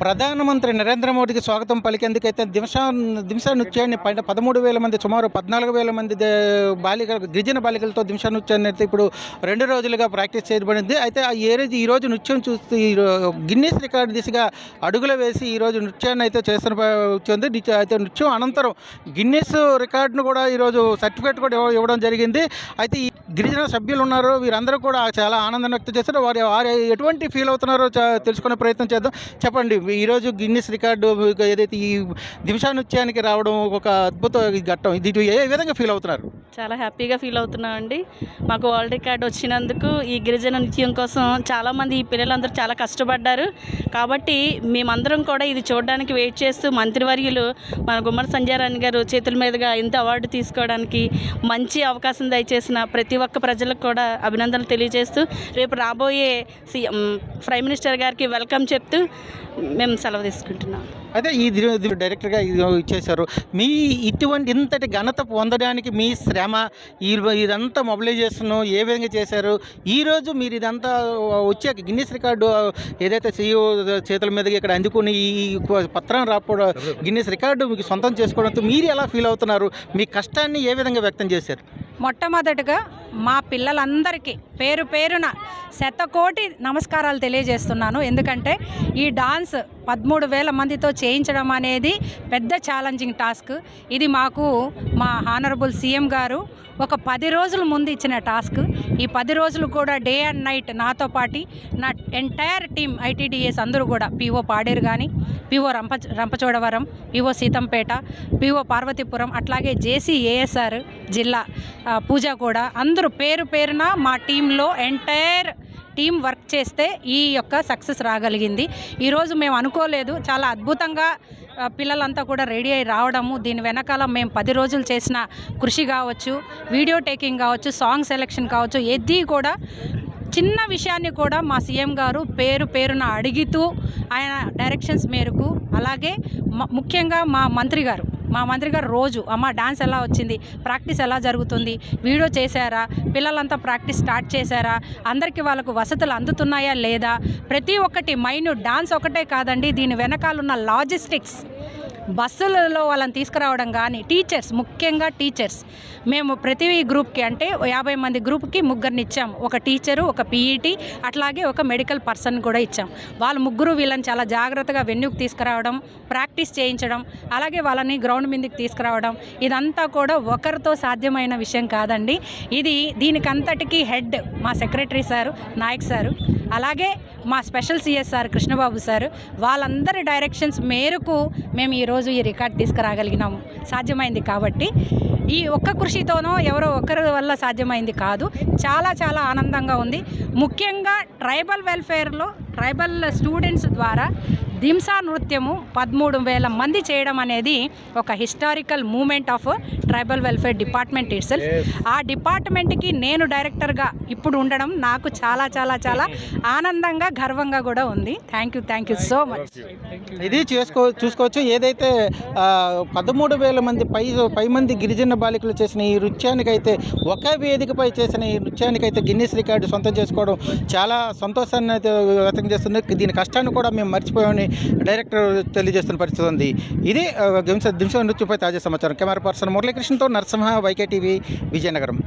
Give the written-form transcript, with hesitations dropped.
ప్రధానమంత్రి నరేంద్ర మోడీకి స్వాగతం పలికేందుకైతే దింసా నృత్యాన్ని పైన 13,000 మంది సుమారు 14,000 మంది గిరిజన బాలికలతో దింసా నృత్యాన్ని అయితే ఇప్పుడు 2 రోజులుగా ప్రాక్టీస్ చేయబడింది. అయితే ఈరోజు నృత్యం చూస్తూ గిన్నెస్ రికార్డు దిశగా అడుగులు వేసి ఈరోజు నృత్యాన్ని అయితే చేస్తుంది. అయితే నృత్యం అనంతరం గిన్నెస్ రికార్డును కూడా ఈరోజు సర్టిఫికేట్ కూడా ఇవ్వడం జరిగింది. అయితే ఈ గిరిజన సభ్యులు ఉన్నారు, వీరందరూ కూడా చాలా ఆనందం వ్యక్తం చేస్తారు. వారు ఎటువంటి ఫీల్ అవుతున్నారో తెలుసుకునే ప్రయత్నం చేద్దాం. చెప్పండి, ఈరోజు గిన్నెస్ రికార్డు ఏదైతే ఈ దింసా నృత్యానికి రావడం ఒక అద్భుత ఘట్టం, ఇది ఏ విధంగా ఫీల్ అవుతున్నారు? చాలా హ్యాపీగా ఫీల్ అవుతున్నామండి. మాకు వరల్డ్ రికార్డ్ వచ్చినందుకు ఈ గిరిజన నృత్యం కోసం చాలామంది ఈ పిల్లలందరూ చాలా కష్టపడ్డారు. కాబట్టి మేమందరం కూడా ఇది చూడడానికి వెయిట్ చేస్తూ మంత్రివర్యులు మన గుమ్మడి సంజయ్ రాణి గారు చేతుల మీదుగా ఇంత అవార్డు తీసుకోవడానికి మంచి అవకాశం దయచేసిన ప్రతి ఒక్క ప్రజలకు కూడా అభినందనలు తెలియజేస్తూ రేపు రాబోయే ప్రైమ్ మినిస్టర్ గారికి వెల్కమ్ చెప్తూ మేము సెలవు తీసుకుంటున్నాం. అయితే ఈ డైరెక్టర్గా ఇచ్చేశారు. మీ ఇంతటి ఘనత పొందడానికి మీ శ్రమ ఇదంతా మొబిలైజేషన్ ఏ విధంగా చేశారు? ఈరోజు మీరు ఇదంతా వచ్చే గిన్నెస్ రికార్డు ఏదైతే CEO చేతుల మీదకి ఇక్కడ అందుకుని ఈ పత్రం రాకపోవడం గిన్నెస్ రికార్డు మీకు సొంతం చేసుకోవడంతో మీరు ఎలా ఫీల్ అవుతున్నారు? మీ కష్టాన్ని ఏ విధంగా వ్యక్తం చేశారు? మొట్టమొదటిగా మా పిల్లలందరికీ పేరు పేరున శతకోటి నమస్కారాలు తెలియజేస్తున్నాను. ఎందుకంటే ఈ డాన్స్ 13,000 మందితో చేయించడం అనేది పెద్ద ఛాలెంజింగ్ టాస్క్. ఇది మాకు మా హానరబుల్ CM గారు ఒక 10 రోజుల ముందు ఇచ్చిన టాస్క్. ఈ 10 రోజులు కూడా డే అండ్ నైట్ నాతో పాటు నా ఎంటైర్ టీమ్ ITDS అందరూ కూడా PO పాడేరు కానీ, PO Rampachodavaram, PO Seethampeta, PO Parvathipuram, అట్లాగే JCASR జిల్లా పూజ కూడా అందరూ పేరు పేరున మా టీంలో ఎంటైర్ టీం వర్క్ చేస్తే ఈ యొక్క సక్సెస్ రాగలిగింది. ఈరోజు మేము అనుకోలేదు, చాలా అద్భుతంగా పిల్లలంతా కూడా రెడీ అయి రావడము, దీని వెనకాల మేము 10 రోజులు చేసిన కృషి కావచ్చు, వీడియో టేకింగ్ కావచ్చు, సాంగ్ సెలెక్షన్ కావచ్చు, ఏది కూడా చిన్న విషయాన్ని కూడా మా CM గారు పేరు పేరున అడుగుతూ ఆయన డైరెక్షన్స్ మేరకు, అలాగే ముఖ్యంగా మా మంత్రి గారు రోజు అమ్మ డాన్స్ ఎలా వచ్చింది, ప్రాక్టీస్ ఎలా జరుగుతుంది, వీడియో చేశారా, పిల్లలంతా ప్రాక్టీస్ స్టార్ట్ చేశారా, అందరికీ వాళ్ళకు వసతులు అందుతున్నాయా లేదా, ప్రతి ఒక్కటి మైన్యూట్ డాన్స్ ఒకటే కాదండి, దీని వెనకాలన్న లాజిస్టిక్స్, బస్సులలో వాళ్ళని తీసుకురావడం కానీ, టీచర్స్, ముఖ్యంగా టీచర్స్ మేము ప్రతి గ్రూప్కి అంటే 50 మంది గ్రూప్కి 3 ఇచ్చాము. ఒక టీచరు, ఒక PET, అట్లాగే ఒక మెడికల్ పర్సన్ కూడా ఇచ్చాం. వాళ్ళు ముగ్గురు వీళ్ళని చాలా జాగ్రత్తగా వెన్యూకి తీసుకురావడం, ప్రాక్టీస్ చేయించడం, అలాగే వాళ్ళని గ్రౌండ్ మీదకి తీసుకురావడం, ఇదంతా కూడా ఒకరితో సాధ్యమైన విషయం కాదండి. దీనికంతటికీ హెడ్ మా సెక్రటరీ సారు, నాయక్ సారు, అలాగే మా special CS sir Krishnababu sir, వాళ్ళందరి డైరెక్షన్స్ మేరకు మేము ఈరోజు ఈ రికార్డ్ తీసుకురాగలిగినాము. సాధ్యమైంది కాబట్టి ఈ ఒక్క కృషితోనో ఎవరో ఒకరి వల్ల సాధ్యమైంది కాదు. చాలా చాలా ఆనందంగా ఉంది. ముఖ్యంగా ట్రైబల్ వెల్ఫేర్లో ట్రైబల్ స్టూడెంట్స్ ద్వారా దింసా నృత్యము 13,000 మంది చేయడం అనేది ఒక historical moment of tribal welfare department itself. ఆ డిపార్ట్మెంట్కి నేను డైరెక్టర్గా ఇప్పుడు ఉండడం నాకు చాలా చాలా చాలా ఆనందంగా, గర్వంగా కూడా ఉంది. Thank you so much. ఇది చూసుకోవచ్చు, ఏదైతే 13,000 మంది పై మంది గిరిజన బాలికలు చేసిన ఈ నృత్యానికైతే, ఒకే వేదికపై చేసిన ఈ నృత్యానికైతే గిన్నెస్ రికార్డు సొంతం చేసుకోవడం చాలా సంతోషాన్ని అయితే వ్యక్తం చేస్తుంది. దీని కష్టాన్ని కూడా మేము మర్చిపోయామని డైరెక్టర్ తెలియజేస్తున్న పరిస్థితి ఉంది. ఇది దింసా నృత్యంపై తాజా సమాచారం. కెమెరా పర్సన్ మురళీకృష్ణతో నరసింహ, YKTV, విజయనగరం.